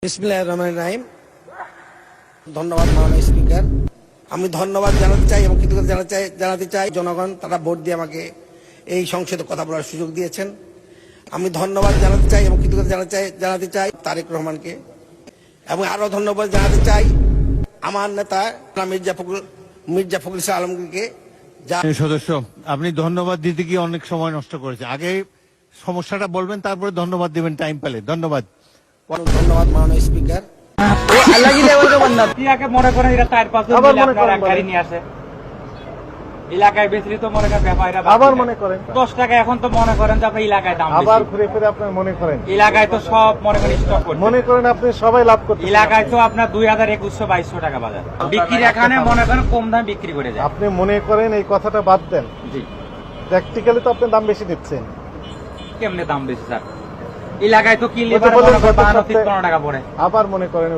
বিসমিল্লাহির রহমানির রহিম। ধন্যবাদ মাননীয় স্পিকার। আমি ধন্যবাদ জানাতে চাই এবং কৃতজ্ঞতা জানাতে চাই জনগণ, তারা ভোট দিয়ে আমাকে এই সংসদে কথা বলার সুযোগ দিয়েছেন। আমি ধন্যবাদ জানাতে চাই এবং কৃতজ্ঞতা জানাতে চাই তারেক রহমানকে, এবং আরো ধন্যবাদ জানাতে চাই আমার নেতা মির্জা ফখরুল ইসলাম আলমগীরকে। সদস্য, আপনি ধন্যবাদ দিতে গিয়ে অনেক সময় নষ্ট করেছে। আগে সমস্যাটা বলবেন, তারপরে ধন্যবাদ দিবেন টাইম পেলে। ধন্যবাদ। ধন্যবাদ মাননীয় স্পিকার। মনে করেন এটা 4-5 জন মিলে আপনার এক গাড়ি নিয়ে আসে এলাকায় বেশি, তো মনে করেন ব্যাপারীরা আবার মনে করেন 10 টাকা। এখন তো মনে করেন যে আপনার এলাকায় দাম আবার বেশি, ঘুরে ফিরে আপনার মনে করেন এলাকায় তো সব মনে করেন স্টক করছে, মনে করেন আপনি সবাই লাভ করতে এলাকায় তো আপনার 2000-2100-2200 টাকা বাজার বিক্রি, এখানে মনে করেন কম দামে বিক্রি করে যায়। আপনি মনে করেন এই কথাটা বাদ দেন, জি প্র্যাকটিক্যালি তো আপনি দাম বেশি দিচ্ছেন। কেমনে দাম বেশি স্যার? এলাকায় তো কিনলে ওই তো বললেন 52-53 টাকা পড়ে। আবার মনে করেন